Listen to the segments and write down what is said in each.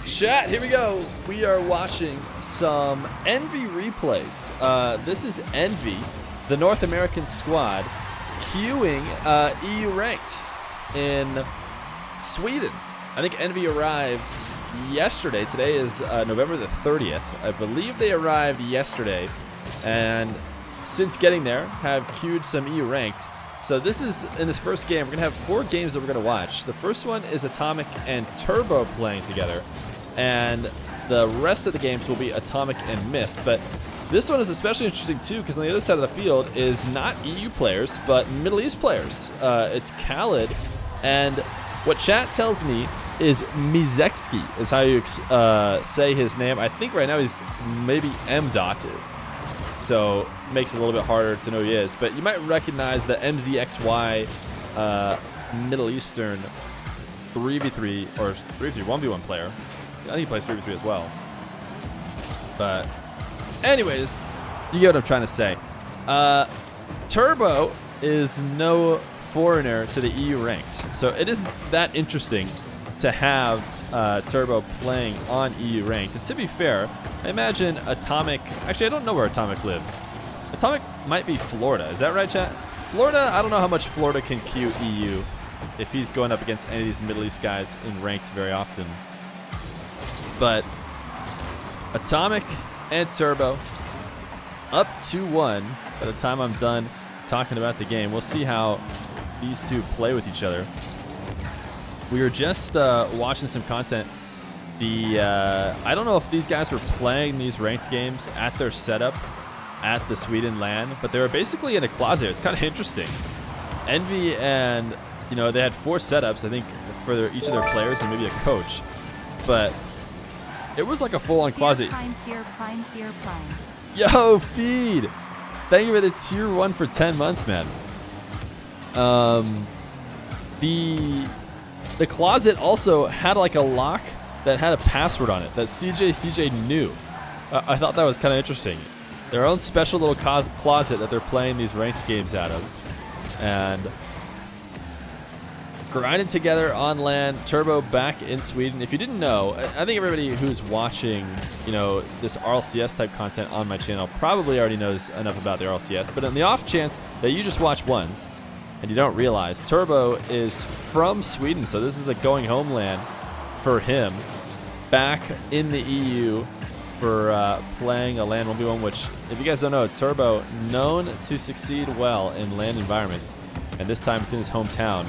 Chat, here we go. We are watching some Envy replays. This is Envy, the North American squad, queuing EU ranked in Sweden. I think Envy arrived yesterday. Today is November the 30th. I believe they arrived yesterday, and since getting there, have queued some EU ranked. So this is, in this first game, we're going to have 4 games that we're going to watch. The first one is Atomic and Turbo playing together, and the rest of the games will be Atomic and Mist. But this one is especially interesting too, because on the other side of the field is not EU players, but Middle East players. It's Khaled, and what chat tells me is Mizekski is how you say his name. I think right now he's maybe M. So makes it a little bit harder to know who he is. But you might recognize the MZXY Middle Eastern 3v3 or 3v3 1v1 player. I think he plays 3v3 as well. But anyways, you get what I'm trying to say. Turbo is no foreigner to the EU ranked. So it isn't that interesting to have Turbo playing on EU ranked. And to be fair, I imagine Atomic, actually I don't know where Atomic lives. Atomic might be Florida, is that right, chat? Florida, I don't know how much Florida can queue EU if he's going up against any of these Middle East guys in ranked very often. But Atomic and Turbo up 2-1 by the time I'm done talking about the game. We'll see how these two play with each other. We were just watching some content. I don't know if these guys were playing these ranked games at their setup at the Sweden LAN, but they were basically in a closet. It's kind of interesting. Envy and, you know, they had 4 setups, I think, for each of their players and maybe a coach. But it was like a full-on closet. Feer. Yo, Feed! Thank you for the tier 1 for 10 months, man. The closet also had like a lock that had a password on it that CJ knew. I thought that was kind of interesting. Their own special little closet that they're playing these ranked games out of. And grinding together on LAN, Turbo back in Sweden. If you didn't know, I think everybody who's watching, you know, this RLCS type content on my channel probably already knows enough about the RLCS. But in the off chance that you just watch ones and you don't realize, Turbo is from Sweden, so this is a going home LAN for him. Back in the EU for playing a LAN 1v1, which, if you guys don't know, Turbo known to succeed well in LAN environments, and this time it's in his hometown.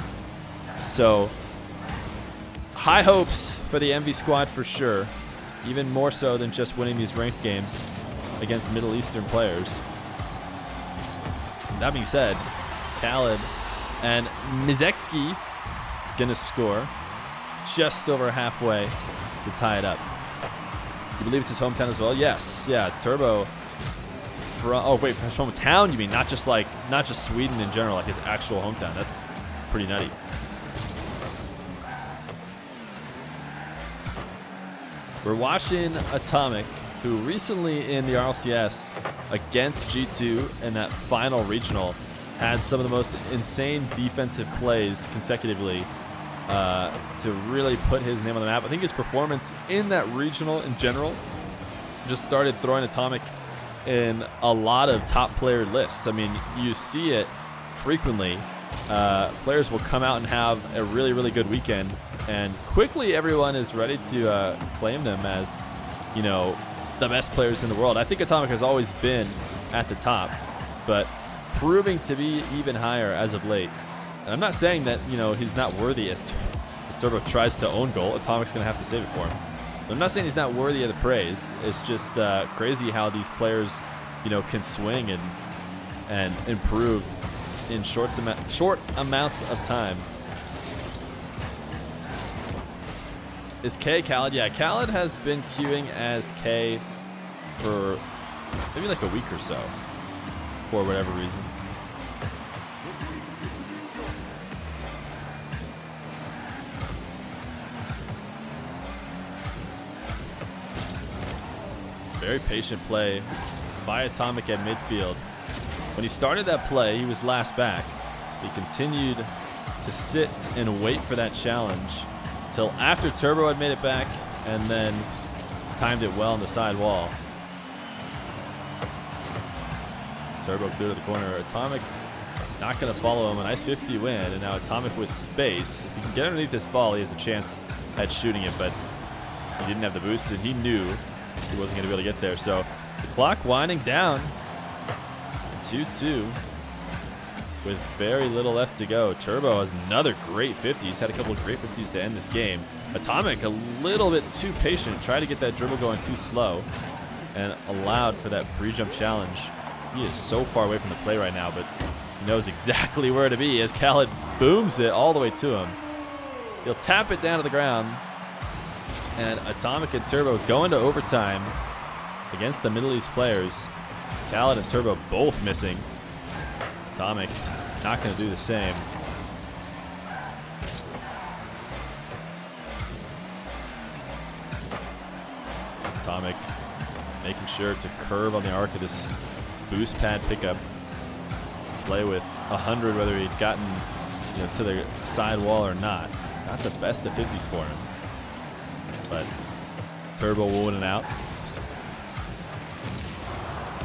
So high hopes for the Envy squad for sure, even more so than just winning these ranked games against Middle Eastern players. That being said, Khaled and Mizekski gonna score just over halfway to tie it up. You believe it's his hometown as well? Yes. Yeah, Turbo from, oh wait, his hometown you mean, not just Sweden in general, like his actual hometown. That's pretty nutty. We're watching Atomic, who recently in the RLCS against G2 in that final regional had some of the most insane defensive plays consecutively to really put his name on the map. I think his performance in that regional in general just started throwing Atomic in a lot of top player lists. I mean, you see it frequently. Players will come out and have a really, really good weekend, and quickly everyone is ready to claim them as, you know, the best players in the world. I think Atomic has always been at the top, but proving to be even higher as of late. And I'm not saying that, you know, he's not worthy as Turbo tries to own goal. Atomic's going to have to save it for him. But I'm not saying he's not worthy of the praise. It's just crazy how these players, you know, can swing and improve in short amounts of time. Is K Khaled? Yeah, Khaled has been queuing as K for maybe like a week or so, for whatever reason. Very patient play by Atomic at midfield. When he started that play, he was last back. He continued to sit and wait for that challenge until after Turbo had made it back. and then timed it well on the side wall. Turbo clear to the corner. Atomic not going to follow him. A nice 50 win, and now Atomic with space. If he can get underneath this ball, he has a chance at shooting it, but he didn't have the boost, and he knew he wasn't going to be able to get there. So the clock winding down. 2-2 with very little left to go. Turbo has another great 50. He's had a couple of great 50s to end this game. Atomic a little bit too patient, tried to get that dribble going too slow, and allowed for that pre-jump challenge. He is so far away from the play right now, but he knows exactly where to be as Khaled booms it all the way to him. He'll tap it down to the ground, and Atomic and Turbo go into overtime against the Middle East players. Khaled and Turbo both missing. Atomic not going to do the same. Atomic making sure to curve on the arc of this boost pad pickup to play with 100, whether he'd gotten to the side wall or not. Not the best of 50s for him. But Turbo will win it out.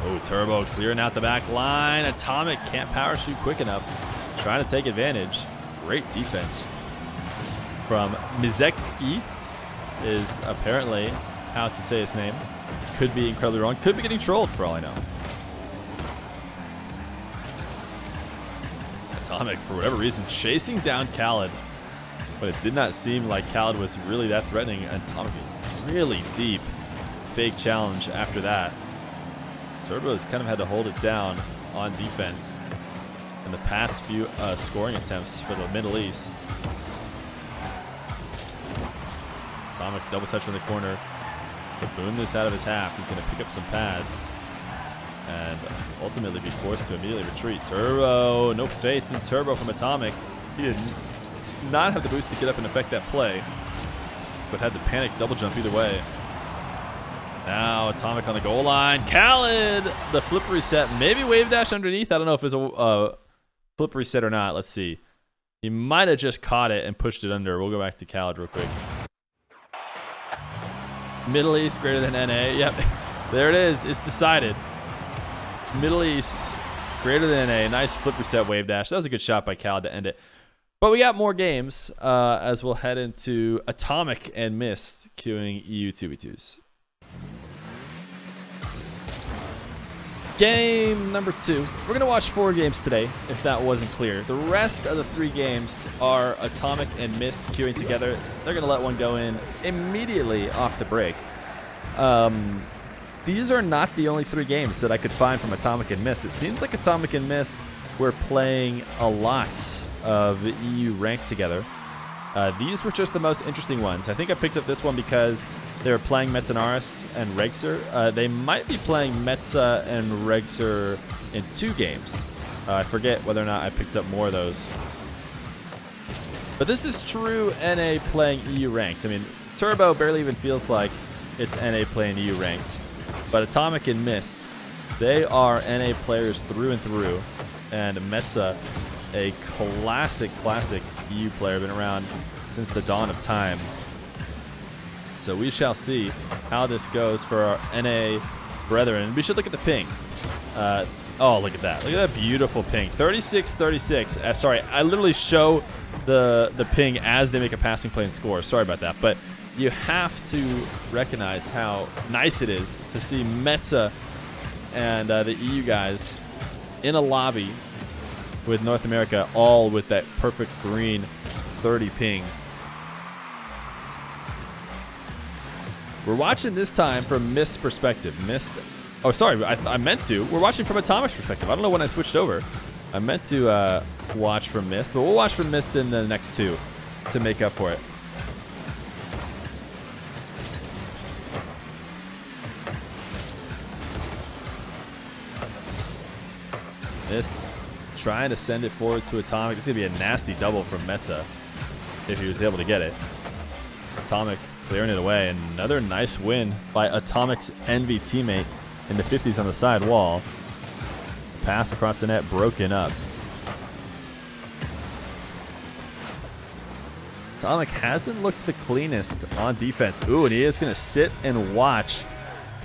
Oh, Turbo clearing out the back line. Atomic can't power shoot quick enough. Trying to take advantage. Great defense from Mizekski is apparently how to say his name. Could be incredibly wrong. Could be getting trolled for all I know. Atomic, for whatever reason, chasing down Khaled. But it did not seem like Khaled was really that threatening. Atomic really deep fake challenge after that. Turbo's kind of had to hold it down on defense in the past few scoring attempts for the Middle East. Atomic double touch in the corner. So boom this out of his half. He's going to pick up some pads and ultimately be forced to immediately retreat. Turbo, no faith in Turbo from Atomic. He did not have the boost to get up and affect that play, but had the panic double jump either way. Now Atomic on the goal line. Khaled, the flip reset. Maybe wave dash underneath. I don't know if it's a flip reset or not. Let's see. He might have just caught it and pushed it under. We'll go back to Khaled real quick. Middle East greater than NA. Yep, there it is. It's decided. Middle East greater than NA. Nice flip reset wave dash. That was a good shot by Khaled to end it. But we got more games as we'll head into Atomic and Mist queuing EU 2v2s. Game number 2. We're going to watch 4 games today, if that wasn't clear. The rest of the 3 games are Atomic and Mist queuing together. They're going to let one go in immediately off the break. These are not the only 3 games that I could find from Atomic and Mist. It seems like Atomic and Mist were playing a lot of EU ranked together. These were just the most interesting ones. I think I picked up this one because they were playing Metzenaris and Regser. They might be playing Metza and Regser in 2 games. I forget whether or not I picked up more of those. But this is true NA playing EU ranked. I mean, Turbo barely even feels like it's NA playing EU ranked. But Atomic and Mist, they are NA players through and through. And Metza, a classic EU player, been around since the dawn of time. So we shall see how this goes for our NA brethren. We should look at the ping. Oh, look at that. Look at that beautiful ping. 36-36. Sorry, I literally show the ping as they make a passing play and score. Sorry about that. But you have to recognize how nice it is to see Metza and the EU guys in a lobby with North America, all with that perfect green 30 ping. We're watching this time from Mist's perspective. Mist. Oh, sorry, I meant to. We're watching from Atomic's perspective. I don't know when I switched over. I meant to watch from Mist, but we'll watch from Mist in the next 2 to make up for it. Mist trying to send it forward to Atomic. It's going to be a nasty double from Metza if he was able to get it. Atomic clearing it away. Another nice win by Atomic's Envy teammate in the 50s on the side wall. Pass across the net broken up. Atomic hasn't looked the cleanest on defense. Ooh, and he is going to sit and watch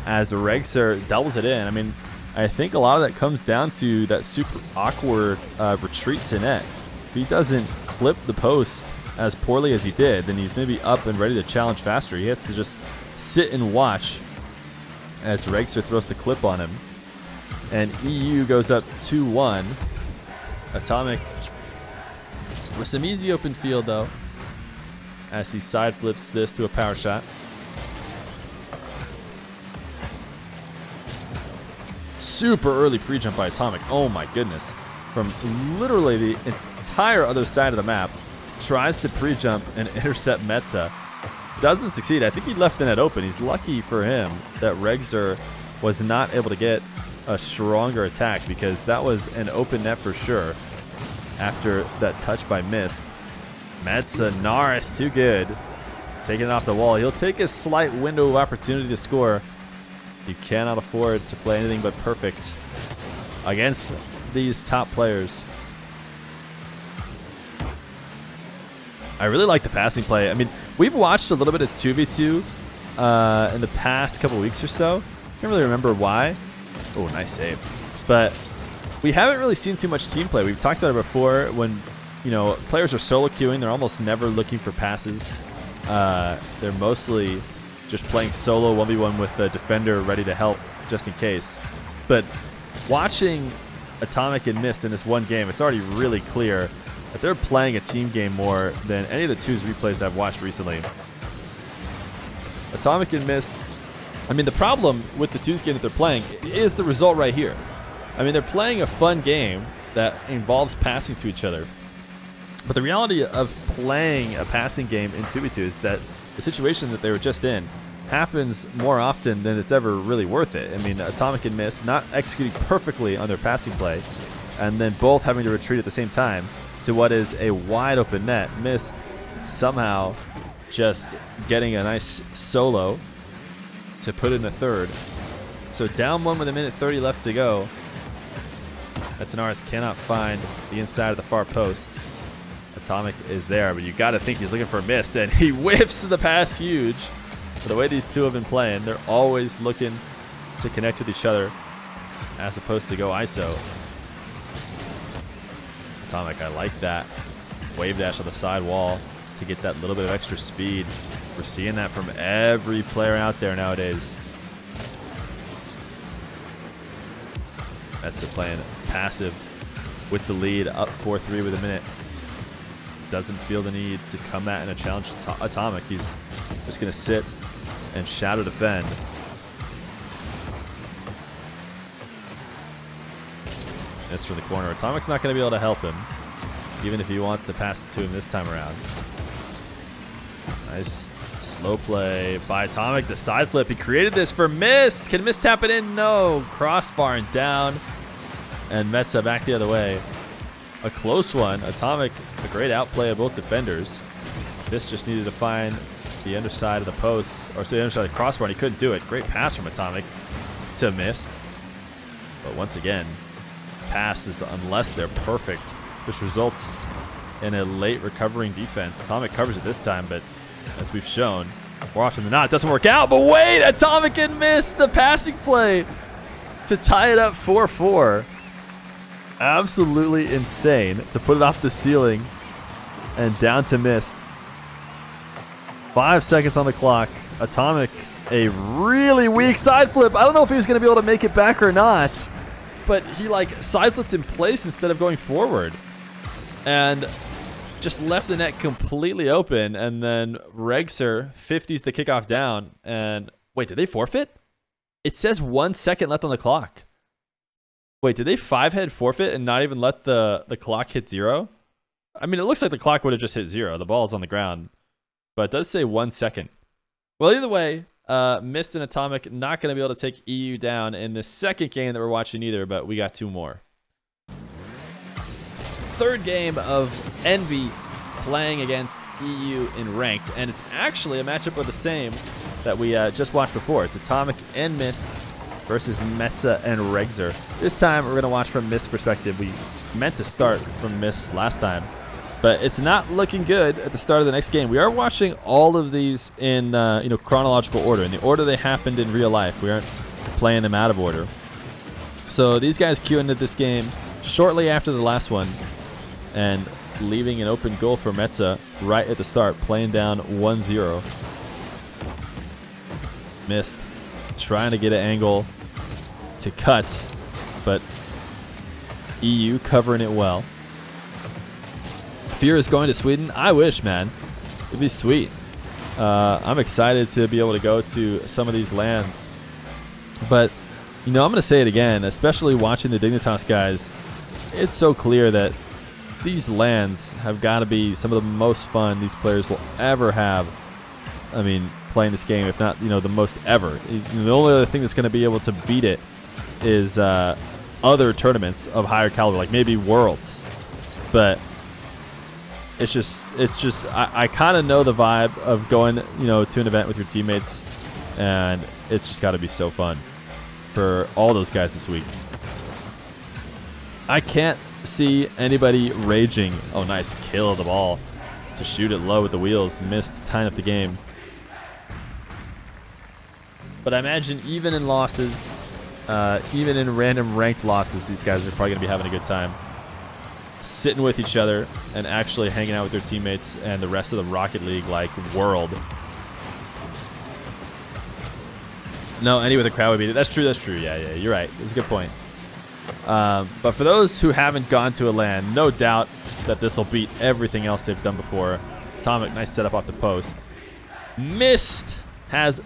as Regzer doubles it in. I mean, I think a lot of that comes down to that super awkward retreat to net. If he doesn't clip the post as poorly as he did, then he's maybe up and ready to challenge faster. He has to just sit and watch as Regzer throws the clip on him. And EU goes up 2-1. Atomic with some easy open field, though, as he side flips this to a power shot. Super early pre-jump by Atomic. Oh my goodness. From literally the entire other side of the map. Tries to pre-jump and intercept Metza. Doesn't succeed. I think he left the net open. He's lucky for him that Regzer was not able to get a stronger attack, because that was an open net for sure after that touch by Mist. Metza, Naris, too good. Taking it off the wall. He'll take a slight window of opportunity to score. You cannot afford to play anything but perfect against these top players. I really like the passing play. I mean, we've watched a little bit of 2v2 in the past couple weeks or so. Can't really remember why. Oh, nice save. But we haven't really seen too much team play. We've talked about it before. When, you know, players are solo queuing, they're almost never looking for passes. They're mostly just playing solo 1v1 with the defender ready to help just in case. But watching Atomic and Mist in this one game, it's already really clear that they're playing a team game more than any of the 2's replays I've watched recently. Atomic and Mist, I mean, the problem with the 2's game that they're playing is the result right here. I mean, they're playing a fun game that involves passing to each other. But the reality of playing a passing game in 2v2 is that the situation that they were just in happens more often than it's ever really worth it. I mean, Atomic and Mist not executing perfectly on their passing play, and then both having to retreat at the same time to what is a wide open net. Mist somehow just getting a nice solo to put in the third. So down 1 with 1:30 left to go. Tanaris cannot find the inside of the far post. Atomic is there, but you got to think he's looking for a Mist, and he whiffs the pass huge. For the way these two have been playing, they're always looking to connect with each other as opposed to go ISO. Atomic, I like that. Wave dash on the side wall to get that little bit of extra speed. We're seeing that from every player out there nowadays. That's playing passive with the lead, up 4-3 with a minute. Doesn't feel the need to come at and a challenge Atomic. He's just going to sit and shadow defend. It's from the corner. Atomic's not going to be able to help him, even if he wants to pass it to him this time around. Nice slow play by Atomic. The side flip. He created this for Mist. Can Mist tap it in? No. Crossbar and down. And Metza back the other way. A close one. Atomic, a great outplay of both defenders. This just needed to find the underside of the post, or the underside of the crossbar, and he couldn't do it. Great pass from Atomic to Mist. But once again, passes, unless they're perfect, which results in a late recovering defense. Atomic covers it this time, but as we've shown, more often than not, it doesn't work out. But wait, Atomic and Mist, the passing play to tie it up 4-4. Absolutely insane to put it off the ceiling and down to Mist. 5 seconds on the clock. Atomic, a really weak side flip. I don't know if he was going to be able to make it back or not, but he like side flipped in place instead of going forward and just left the net completely open. And then Regzer 50s the kickoff down. And wait, did they forfeit? It says 1 second left on the clock. Wait, did they 5-head forfeit and not even let the clock hit 0? I mean, it looks like the clock would have just hit 0. The ball's on the ground. But it does say 1 second. Well, either way, Mist and Atomic not going to be able to take EU down in the second game that we're watching either, but we got 2 more. Third game of Envy playing against EU in ranked, and it's actually a matchup of the same that we just watched before. It's Atomic and Mist versus Metza and Regzer. This time we're going to watch from Mist's perspective. We meant to start from Mist last time, But it's not looking good at the start of the next game. We are watching all of these in chronological order, in the order they happened in real life. We aren't playing them out of order. So these guys queue into this game shortly after the last one and leaving an open goal for Metza right at the start, playing down 1-0. Missed. Trying to get an angle to cut, but EU covering it well. Feer is going to Sweden. I wish, man. It'd be sweet. I'm excited to be able to go to some of these lands. But, I'm going to say it again, especially watching the Dignitas guys, it's so clear that these lands have got to be some of the most fun these players will ever have. I mean, playing this game, if not, the most ever. The only other thing that's going to be able to beat it is other tournaments of higher caliber, like maybe Worlds. But it's just I kind of know the vibe of going, to an event with your teammates, and it's just got to be so fun for all those guys this week. I can't see anybody raging. Oh, nice kill of the ball to shoot it low with the wheels. Missed, tying up the game. But I imagine even in losses, even in random ranked losses, these guys are probably going to be having a good time. Sitting with each other and actually hanging out with their teammates and the rest of the Rocket League like world. No, any with a crowd would beat it. That's true. Yeah, you're right. It's a good point. But for those who haven't gone to a LAN, no doubt that this will beat everything else they've done before. Atomic, nice setup off the post. Missed. Has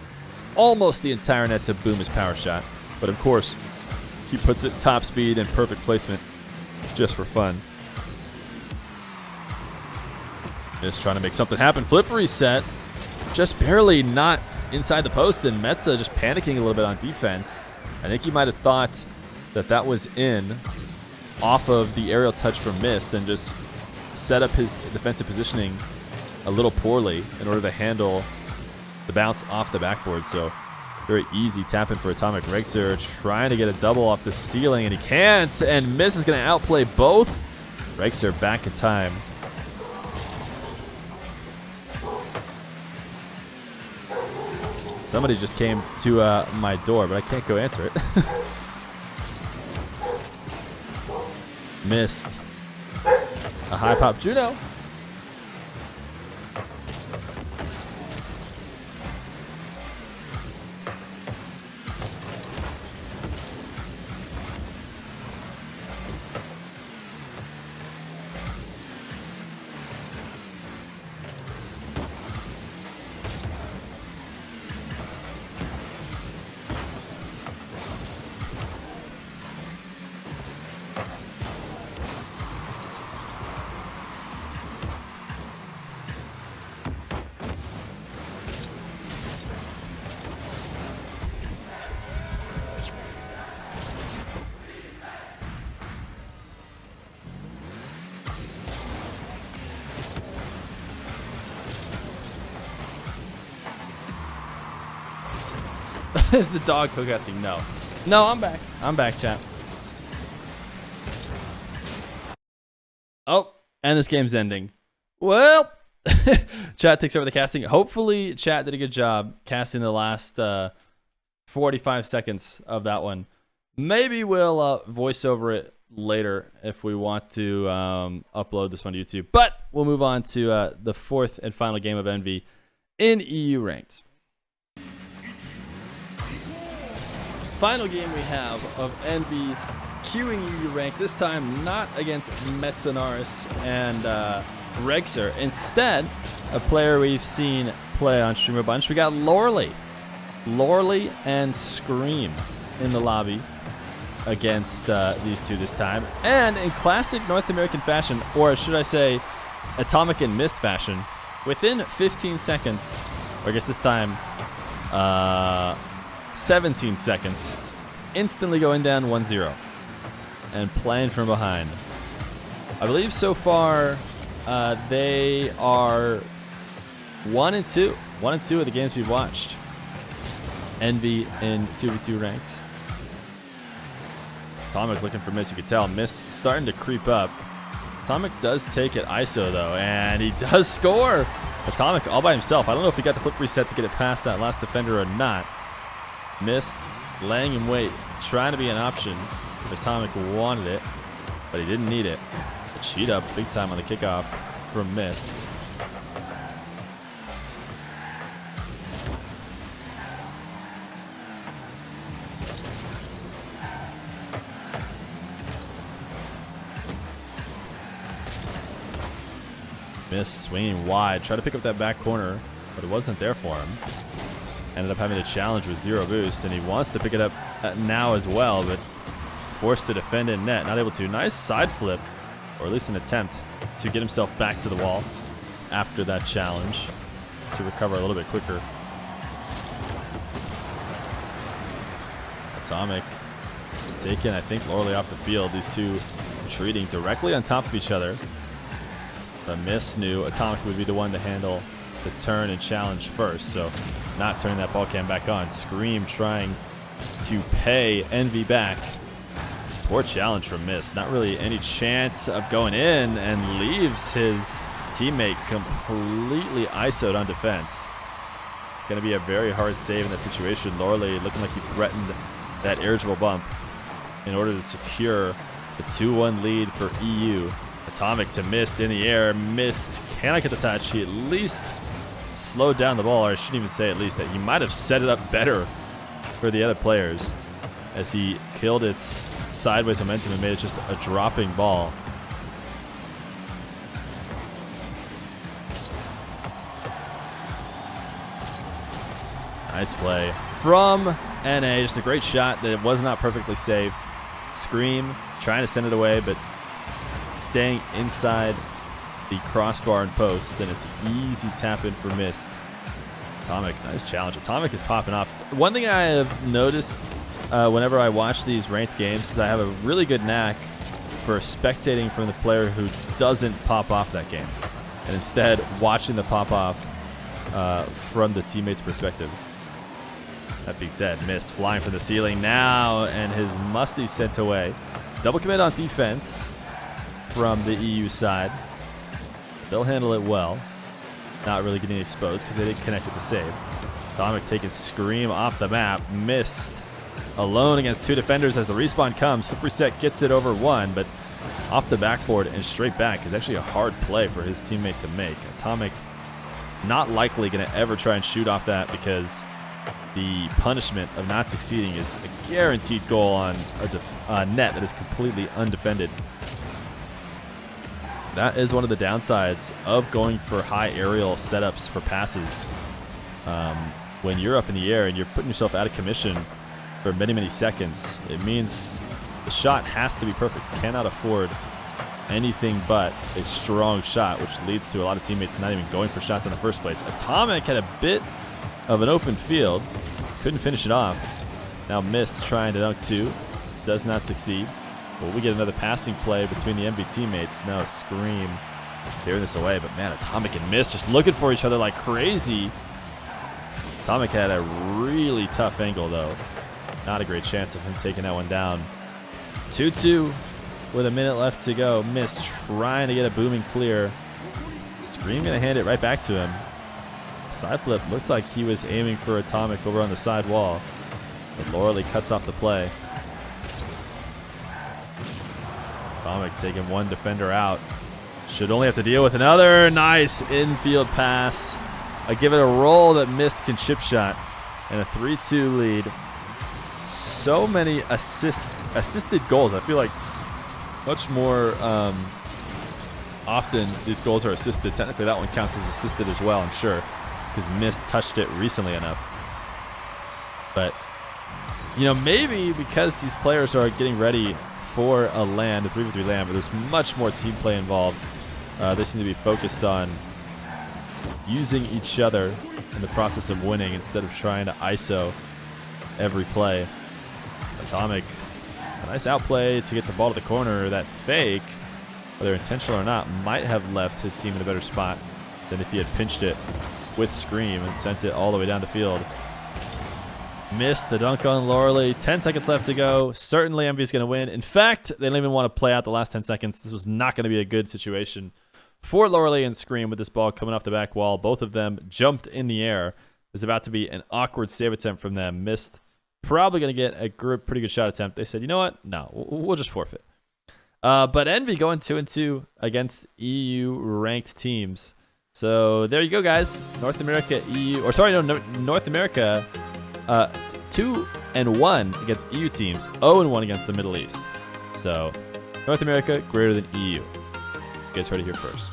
almost the entire net to boom his power shot. But of course, he puts it top speed and perfect placement just for fun. Just trying to make something happen. Flip reset. Just barely not inside the post, and Metza just panicking a little bit on defense. I think he might have thought that was in off of the aerial touch from Mist and just set up his defensive positioning a little poorly in order to handle the bounce off the backboard. So very easy tap in for Atomic. Regser trying to get a double off the ceiling, and he can't, and Mist is going to outplay both. Regser back in time. Somebody just came to my door, but I can't go answer it. Missed. A high pop Juno. Is the dog co-casting? No. No, I'm back. I'm back, chat. Oh, and this game's ending. Well, chat takes over the casting. Hopefully, chat did a good job casting the last 45 seconds of that one. Maybe we'll voice over it later if we want to upload this one to YouTube. But we'll move on to the fourth and final game of Envy in EU Ranked. Final game we have of Envy queuing EU rank, this time not against Metzenaris and Regser. Instead, a player we've seen play on stream a bunch. We got Lorley and Scream in the lobby against these two this time. And in classic North American fashion, or should I say Atomic and Mist fashion, within 15 seconds, or I guess this time 17 seconds, instantly going down 1-0 and playing from behind. I believe so far they are 1-2. 1-2 of the games we've watched. Envy in 2v2 ranked. Atomic looking for Mist, you can tell. Mist starting to creep up. Atomic does take it ISO though, and he does score. Atomic all by himself. I don't know if he got the flip reset to get it past that last defender or not. Missed, laying in wait, trying to be an option. Atomic wanted it, but he didn't need it. A cheat up big time on the kickoff from Mist. Mist swinging wide, tried to pick up that back corner, but it wasn't there for him. Ended up having a challenge with 0 boost, and he wants to pick it up now as well, but forced to defend in net, not able to. Nice side flip, or at least an attempt to get himself back to the wall after that challenge to recover a little bit quicker. Atomic taken, I think, Loreley off the field. These two retreating directly on top of each other. But Mist knew Atomic would be the one to handle the turn and challenge first, so not turning that ball cam back on. Scream trying to pay Envy back. Poor challenge from Mist. Not really any chance of going in, and leaves his teammate completely ISO'd on defense. It's going to be a very hard save in that situation. Loreley looking like he threatened that irritable bump in order to secure the 2-1 lead for EU. Atomic to Mist in the air. Mist cannot get the touch. He at least slowed down the ball, or I shouldn't even say at least, that he might have set it up better for the other players as he killed its sideways momentum and made it just a dropping ball. Nice play from NA. Just a great shot that was not perfectly saved. Scream trying to send it away, but staying inside the crossbar and post. Then it's an easy tap in for Mist. Atomic, nice challenge. Atomic is popping off. One thing I have noticed whenever I watch these ranked games is I have a really good knack for spectating from the player who doesn't pop off that game, and instead watching the pop off from the teammate's perspective. That being said, Mist flying from the ceiling now, and his musty sent away. Double commit on defense from the EU side. They'll handle it well. Not really getting exposed because they didn't connect with the save. Atomic taking Scream off the map. Mist alone against 2 defenders as the respawn comes. Flip reset gets it over 1, but off the backboard and straight back is actually a hard play for his teammate to make. Atomic not likely going to ever try and shoot off that, because the punishment of not succeeding is a guaranteed goal on a net that is completely undefended. That is one of the downsides of going for high aerial setups for passes. When you're up in the air and you're putting yourself out of commission for many, many seconds, it means the shot has to be perfect. You cannot afford anything but a strong shot, which leads to a lot of teammates not even going for shots in the first place. Atomic had a bit of an open field, couldn't finish it off. Now Mist trying to dunk 2, does not succeed. Will we get another passing play between the MB teammates? No, Scream clearing this away, but man, Atomic and Mist just looking for each other like crazy. Atomic had a really tough angle though. Not a great chance of him taking that one down. 2-2 with a minute left to go. Mist trying to get a booming clear. Scream gonna hand it right back to him. Side flip looked like he was aiming for Atomic over on the side wall, but Loreley cuts off the play. Atomic taking 1 defender out. Should only have to deal with another. Nice infield pass. I give it a roll that Mist can chip shot, and a 3-2 lead. So many assisted goals. I feel like much more often these goals are assisted. Technically that one counts as assisted as well, I'm sure, because Mist touched it recently enough. But, you know, maybe because these players are getting ready for a LAN, a 3v3 LAN, but there's much more team play involved. They seem to be focused on using each other in the process of winning instead of trying to ISO every play. Atomic, a nice outplay to get the ball to the corner. That fake, whether intentional or not, might have left his team in a better spot than if he had pinched it with Scream and sent it all the way down the field. Missed the dunk on Loreley. 10 seconds left to go. Certainly Envy's going to win. In fact, they didn't even want to play out the last 10 seconds. This was not going to be a good situation for Loreley and Scream with this ball coming off the back wall. Both of them jumped in the air. There's about to be an awkward save attempt from them. Missed. Probably going to get a pretty good shot attempt. They said, you know what? No, we'll just forfeit. But Envy going 2-2 against EU ranked teams. So there you go, guys. North America, North America 2-1 against EU teams, 0-1 against the Middle East. So North America greater than EU. You guys heard it here first.